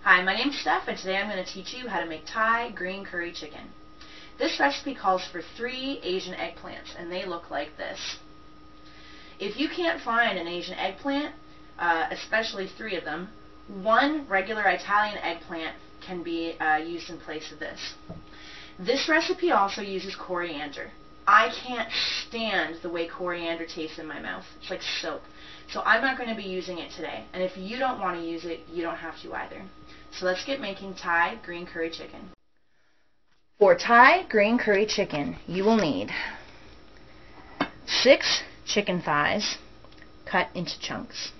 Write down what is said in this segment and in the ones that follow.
Hi, my name's Steph, and today I'm going to teach you how to make Thai green curry chicken. This recipe calls for 3 Asian eggplants, and they look like this. If you can't find an Asian eggplant, especially 3 of them, 1 regular Italian eggplant can be used in place of this. This recipe also uses coriander. I can't stand the way coriander tastes in my mouth. It's like soap. So I'm not going to be using it today. And if you don't want to use it, you don't have to either. So let's get making Thai green curry chicken. For Thai green curry chicken, you will need 6 chicken thighs cut into chunks,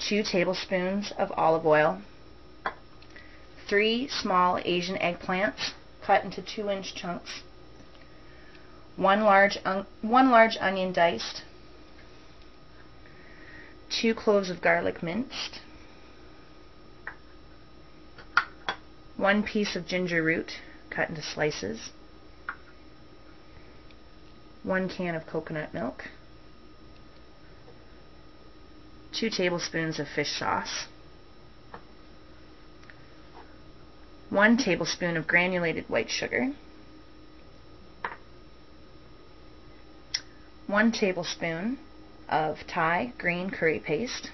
2 tablespoons of olive oil, 3 small Asian eggplants cut into 2-inch chunks, 1 large onion diced, 2 cloves of garlic minced, 1 piece of ginger root cut into slices, 1 can of coconut milk, 2 tablespoons of fish sauce, 1 tablespoon of granulated white sugar, 1 tablespoon of Thai green curry paste,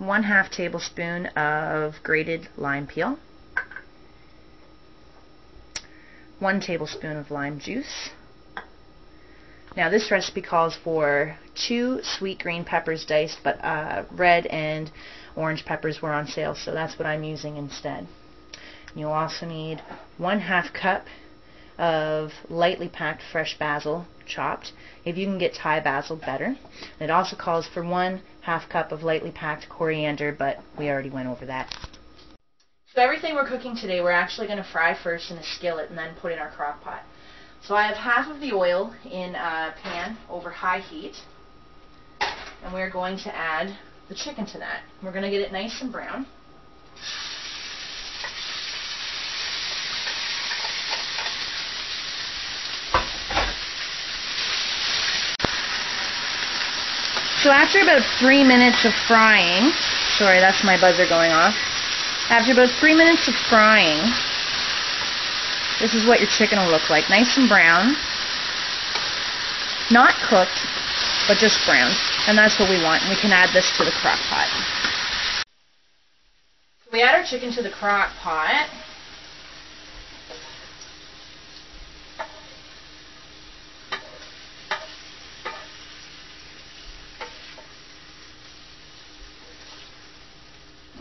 1/2 tablespoon of grated lime peel, 1 tablespoon of lime juice. Now this recipe calls for 2 sweet green peppers diced, but red and orange peppers were on sale, so that's what I'm using instead. You'll also need 1/2 cup of lightly packed fresh basil, chopped. If you can get Thai basil, better. It also calls for 1/2 cup of lightly packed coriander, but we already went over that. So everything we're cooking today, we're actually going to fry first in a skillet and then put in our crock pot. So I have half of the oil in a pan over high heat, and we're going to add the chicken to that. We're going to get it nice and brown. So after about 3 minutes of frying, sorry, that's my buzzer going off. After about 3 minutes of frying, this is what your chicken will look like. Nice and brown. Not cooked, but just brown. And that's what we want. And we can add this to the crock pot. We add our chicken to the crock pot.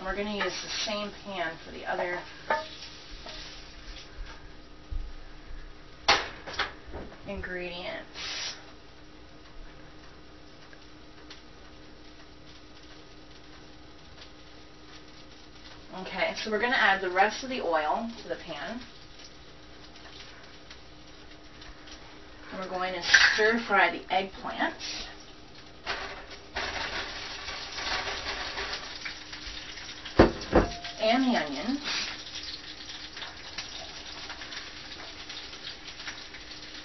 We're going to use the same pan for the other ingredients. Okay, so we're going to add the rest of the oil to the pan. And we're going to stir fry the eggplants. And the onions.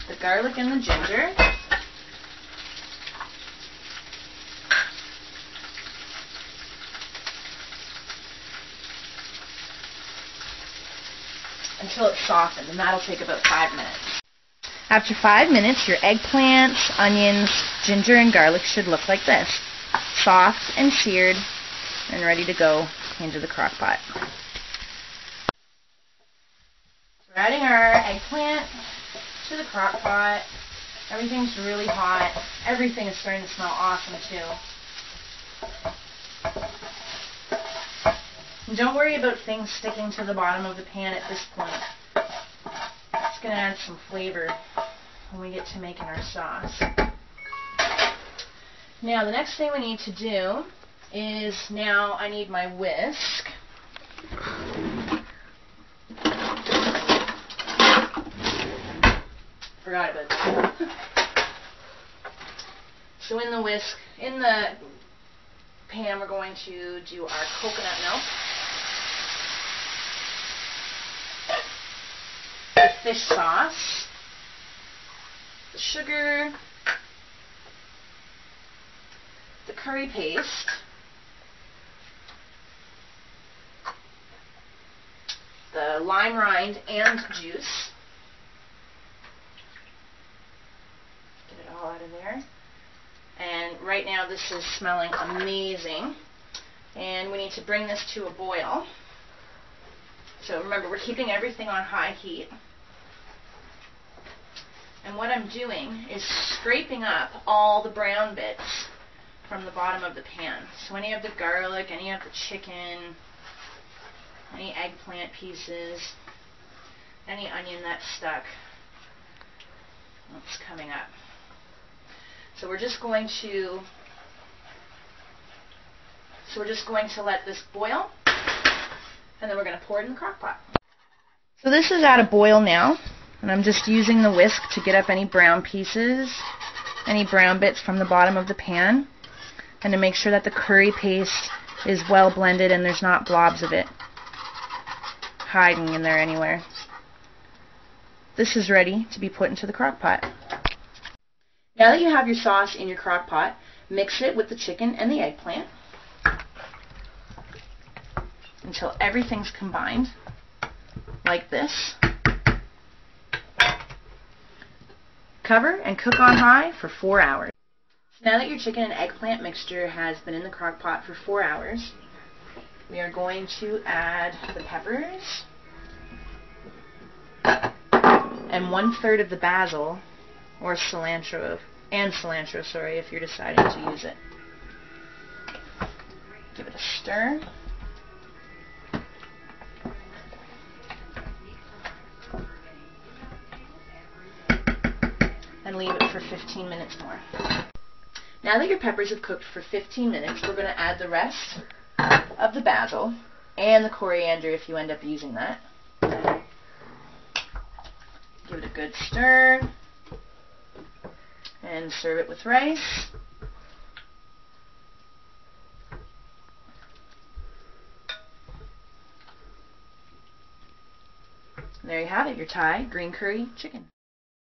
The garlic and the ginger. Until it's softened, and that'll take about 5 minutes. After 5 minutes, your eggplants, onions, ginger, and garlic should look like this. Soft and seared and ready to go into the crock pot. We're adding our eggplant to the crock pot. Everything's really hot. Everything is starting to smell awesome too. And don't worry about things sticking to the bottom of the pan at this point. It's going to add some flavor when we get to making our sauce. Now the next thing we need to do is, now I need my whisk. Forgot about that. So in the whisk, in the pan, we're going to do our coconut milk, the fish sauce, the sugar, the curry paste, the lime rind and juice. Get it all out of there. And right now this is smelling amazing. And we need to bring this to a boil. So remember, we're keeping everything on high heat. And what I'm doing is scraping up all the brown bits from the bottom of the pan. So any of the garlic, any of the chicken, any eggplant pieces, any onion that's stuck. It's coming up. So we're just going to let this boil, and then we're going to pour it in the crock pot. So this is at a boil now, and I'm just using the whisk to get up any brown pieces, any brown bits from the bottom of the pan, and to make sure that the curry paste is well blended and there's not blobs of it hiding in there anywhere. This is ready to be put into the crock pot. Now that you have your sauce in your crock pot, mix it with the chicken and the eggplant until everything's combined, like this. Cover and cook on high for 4 hours. So now that your chicken and eggplant mixture has been in the crock pot for 4 hours, we are going to add the peppers and 1/3 of the basil or cilantro, sorry, if you're deciding to use it. Give it a stir. And leave it for 15 minutes more. Now that your peppers have cooked for 15 minutes, we're going to add the rest of the basil and the coriander if you end up using that. Give it a good stir and serve it with rice. And there you have it, your Thai green curry chicken.